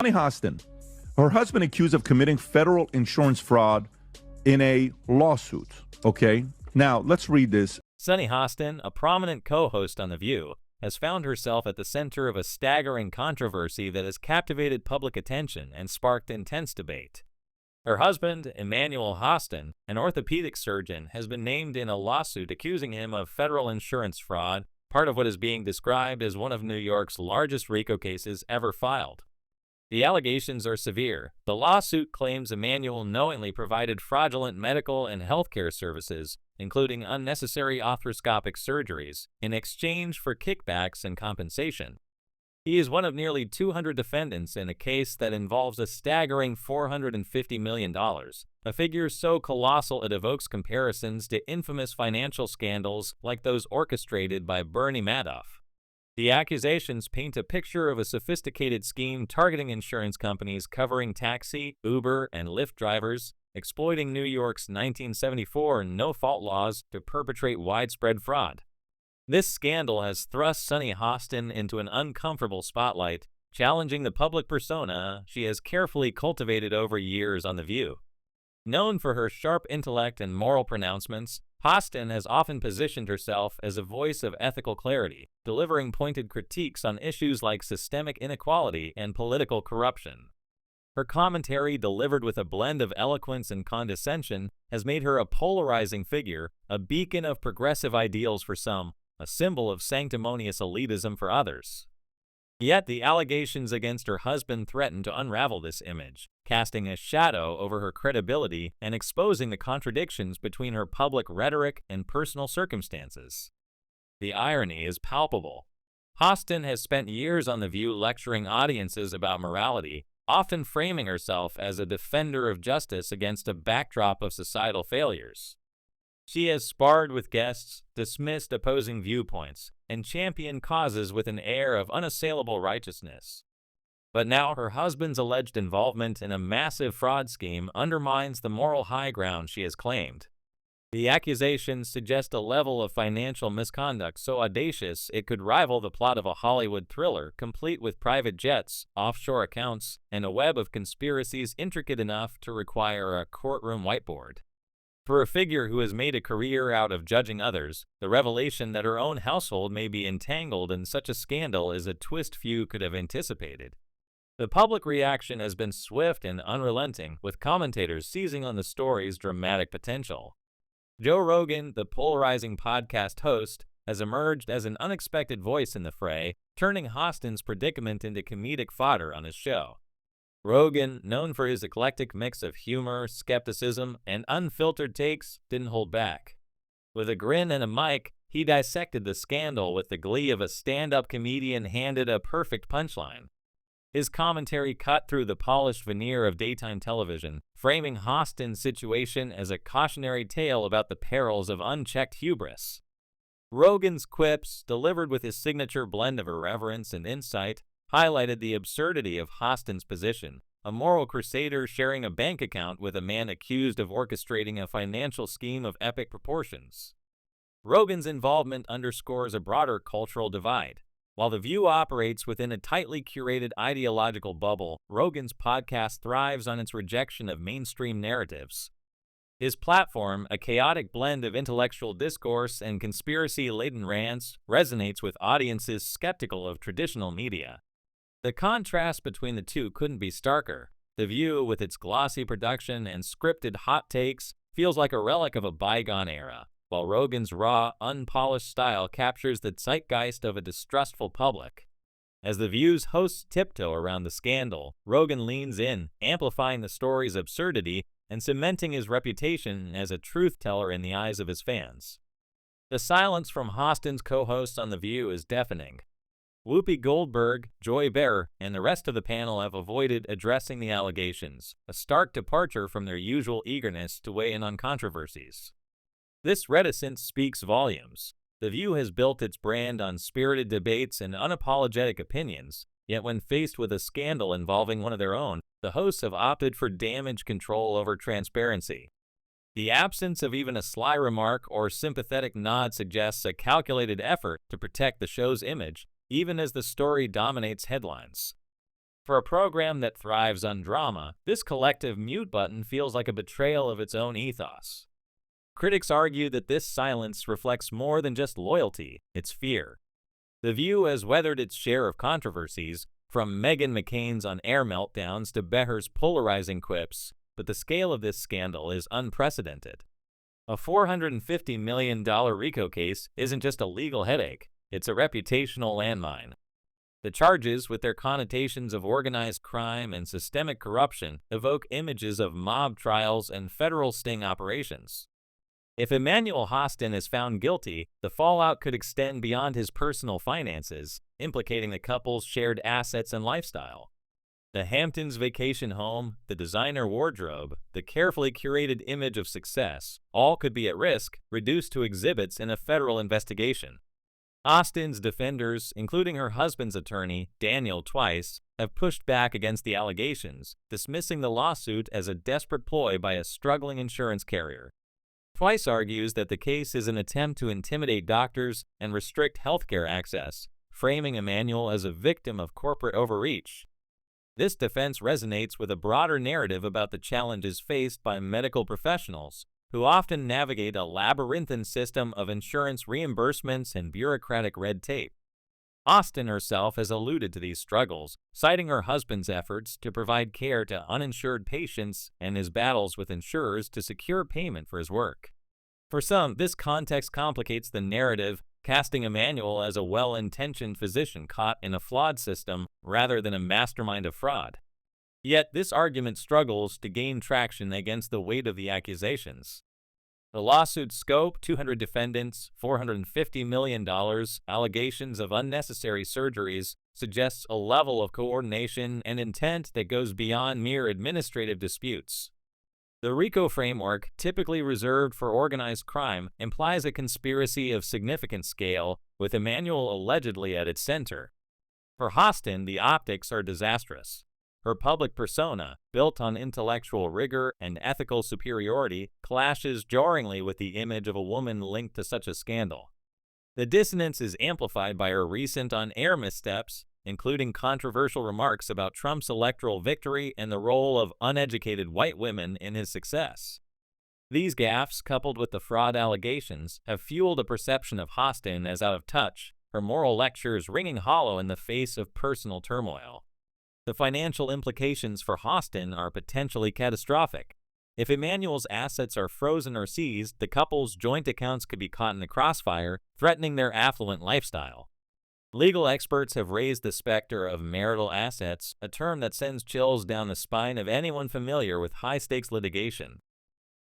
Sunny Hostin, her husband accused of committing federal insurance fraud in a lawsuit. Okay, now let's read this. Sunny Hostin, a prominent co-host on The View, has found herself at the center of a staggering controversy that has captivated public attention and sparked intense debate. Her husband, Emmanuel Hostin, an orthopedic surgeon, has been named in a lawsuit accusing him of federal insurance fraud, part of what is being described as one of New York's largest RICO cases ever filed. The allegations are severe. The lawsuit claims Emmanuel knowingly provided fraudulent medical and healthcare services, including unnecessary arthroscopic surgeries, in exchange for kickbacks and compensation. He is one of nearly 200 defendants in a case that involves a staggering $450 million, a figure so colossal it evokes comparisons to infamous financial scandals like those orchestrated by Bernie Madoff. The accusations paint a picture of a sophisticated scheme targeting insurance companies covering taxi, Uber, and Lyft drivers, exploiting New York's 1974 no-fault laws to perpetrate widespread fraud. This scandal has thrust Sunny Hostin into an uncomfortable spotlight, challenging the public persona she has carefully cultivated over years on The View. Known for her sharp intellect and moral pronouncements, Hostin has often positioned herself as a voice of ethical clarity, delivering pointed critiques on issues like systemic inequality and political corruption. Her commentary, delivered with a blend of eloquence and condescension, has made her a polarizing figure, a beacon of progressive ideals for some, a symbol of sanctimonious elitism for others. Yet the allegations against her husband threaten to unravel this image, casting a shadow over her credibility and exposing the contradictions between her public rhetoric and personal circumstances. The irony is palpable. Hostin has spent years on The View lecturing audiences about morality, often framing herself as a defender of justice against a backdrop of societal failures. She has sparred with guests, dismissed opposing viewpoints, and championed causes with an air of unassailable righteousness. But now her husband's alleged involvement in a massive fraud scheme undermines the moral high ground she has claimed. The accusations suggest a level of financial misconduct so audacious it could rival the plot of a Hollywood thriller, complete with private jets, offshore accounts, and a web of conspiracies intricate enough to require a courtroom whiteboard. For a figure who has made a career out of judging others, the revelation that her own household may be entangled in such a scandal is a twist few could have anticipated. The public reaction has been swift and unrelenting, with commentators seizing on the story's dramatic potential. Joe Rogan, the polarizing podcast host, has emerged as an unexpected voice in the fray, turning Hostin's predicament into comedic fodder on his show. Rogan, known for his eclectic mix of humor, skepticism, and unfiltered takes, didn't hold back. With a grin and a mic, he dissected the scandal with the glee of a stand-up comedian handed a perfect punchline. His commentary cut through the polished veneer of daytime television, framing Hostin's situation as a cautionary tale about the perils of unchecked hubris. Rogan's quips, delivered with his signature blend of irreverence and insight, highlighted the absurdity of Hostin's position, a moral crusader sharing a bank account with a man accused of orchestrating a financial scheme of epic proportions. Rogan's involvement underscores a broader cultural divide. While The View operates within a tightly curated ideological bubble, Rogan's podcast thrives on its rejection of mainstream narratives. His platform, a chaotic blend of intellectual discourse and conspiracy-laden rants, resonates with audiences skeptical of traditional media. The contrast between the two couldn't be starker. The View, with its glossy production and scripted hot takes, feels like a relic of a bygone era, while Rogan's raw, unpolished style captures the zeitgeist of a distrustful public. As The View's hosts tiptoe around the scandal, Rogan leans in, amplifying the story's absurdity and cementing his reputation as a truth-teller in the eyes of his fans. The silence from Hostin's co-hosts on The View is deafening. Whoopi Goldberg, Joy Behar, and the rest of the panel have avoided addressing the allegations, a stark departure from their usual eagerness to weigh in on controversies. This reticence speaks volumes. The View has built its brand on spirited debates and unapologetic opinions, yet when faced with a scandal involving one of their own, the hosts have opted for damage control over transparency. The absence of even a sly remark or sympathetic nod suggests a calculated effort to protect the show's image, even as the story dominates headlines. For a program that thrives on drama, this collective mute button feels like a betrayal of its own ethos. Critics argue that this silence reflects more than just loyalty, it's fear. The View has weathered its share of controversies, from Meghan McCain's on-air meltdowns to Behr's polarizing quips, but the scale of this scandal is unprecedented. A $450 million RICO case isn't just a legal headache, it's a reputational landmine. The charges, with their connotations of organized crime and systemic corruption, evoke images of mob trials and federal sting operations. If Emmanuel Hostin is found guilty, the fallout could extend beyond his personal finances, implicating the couple's shared assets and lifestyle. The Hamptons vacation home, the designer wardrobe, the carefully curated image of success, all could be at risk, reduced to exhibits in a federal investigation. Hostin's defenders, including her husband's attorney, Daniel Twice, have pushed back against the allegations, dismissing the lawsuit as a desperate ploy by a struggling insurance carrier. Twice argues that the case is an attempt to intimidate doctors and restrict healthcare access, framing Emmanuel as a victim of corporate overreach. This defense resonates with a broader narrative about the challenges faced by medical professionals, who often navigate a labyrinthine system of insurance reimbursements and bureaucratic red tape. Hostin herself has alluded to these struggles, citing her husband's efforts to provide care to uninsured patients and his battles with insurers to secure payment for his work. For some, this context complicates the narrative, casting Emmanuel as a well-intentioned physician caught in a flawed system rather than a mastermind of fraud. Yet this argument struggles to gain traction against the weight of the accusations. The lawsuit's scope, 200 defendants, $450 million, allegations of unnecessary surgeries, suggests a level of coordination and intent that goes beyond mere administrative disputes. The RICO framework, typically reserved for organized crime, implies a conspiracy of significant scale, with Emmanuel allegedly at its center. For Hostin, the optics are disastrous. Her public persona, built on intellectual rigor and ethical superiority, clashes jarringly with the image of a woman linked to such a scandal. The dissonance is amplified by her recent on-air missteps, including controversial remarks about Trump's electoral victory and the role of uneducated white women in his success. These gaffes, coupled with the fraud allegations, have fueled a perception of Hostin as out of touch, her moral lectures ringing hollow in the face of personal turmoil. The financial implications for Hostin are potentially catastrophic. If Emmanuel's assets are frozen or seized, the couple's joint accounts could be caught in the crossfire, threatening their affluent lifestyle. Legal experts have raised the specter of marital assets, a term that sends chills down the spine of anyone familiar with high-stakes litigation.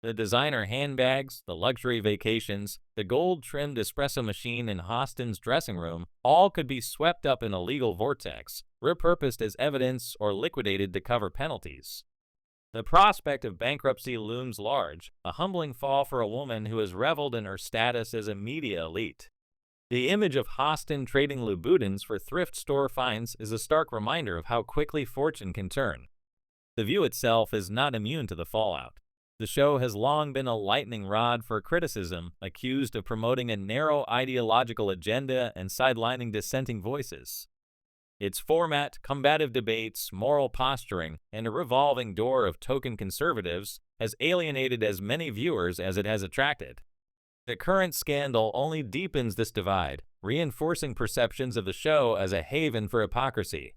The designer handbags, the luxury vacations, the gold-trimmed espresso machine in Hostin's dressing room, all could be swept up in a legal vortex, repurposed as evidence or liquidated to cover penalties. The prospect of bankruptcy looms large, a humbling fall for a woman who has reveled in her status as a media elite. The image of Hostin trading Louboutins for thrift store finds is a stark reminder of how quickly fortune can turn. The View itself is not immune to the fallout. The show has long been a lightning rod for criticism, accused of promoting a narrow ideological agenda and sidelining dissenting voices. Its format, combative debates, moral posturing, and a revolving door of token conservatives has alienated as many viewers as it has attracted. The current scandal only deepens this divide, reinforcing perceptions of the show as a haven for hypocrisy.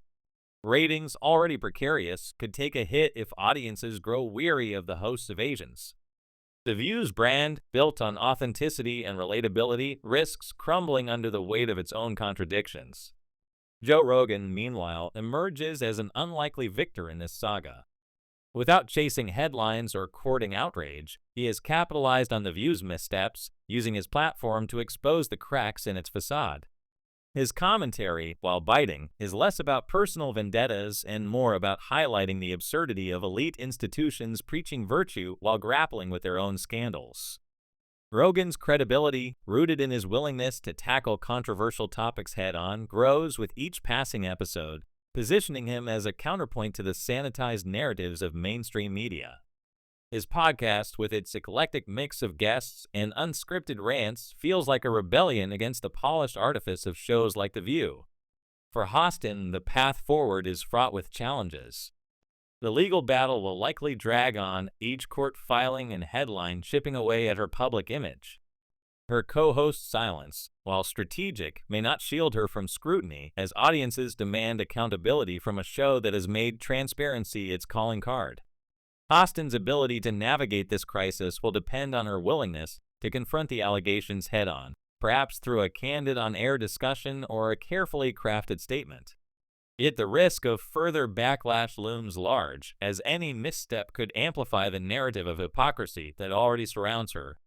Ratings, already precarious, could take a hit if audiences grow weary of the host's evasions. The View's brand, built on authenticity and relatability, risks crumbling under the weight of its own contradictions. Joe Rogan, meanwhile, emerges as an unlikely victor in this saga. Without chasing headlines or courting outrage, he has capitalized on The View's missteps, using his platform to expose the cracks in its facade. His commentary, while biting, is less about personal vendettas and more about highlighting the absurdity of elite institutions preaching virtue while grappling with their own scandals. Rogan's credibility, rooted in his willingness to tackle controversial topics head-on, grows with each passing episode, positioning him as a counterpoint to the sanitized narratives of mainstream media. His podcast, with its eclectic mix of guests and unscripted rants, feels like a rebellion against the polished artifice of shows like The View. For Hostin, the path forward is fraught with challenges. The legal battle will likely drag on, each court filing and headline chipping away at her public image. Her co-host's silence, while strategic, may not shield her from scrutiny as audiences demand accountability from a show that has made transparency its calling card. Hostin's ability to navigate this crisis will depend on her willingness to confront the allegations head-on, perhaps through a candid on-air discussion or a carefully crafted statement. Yet the risk of further backlash looms large, as any misstep could amplify the narrative of hypocrisy that already surrounds her.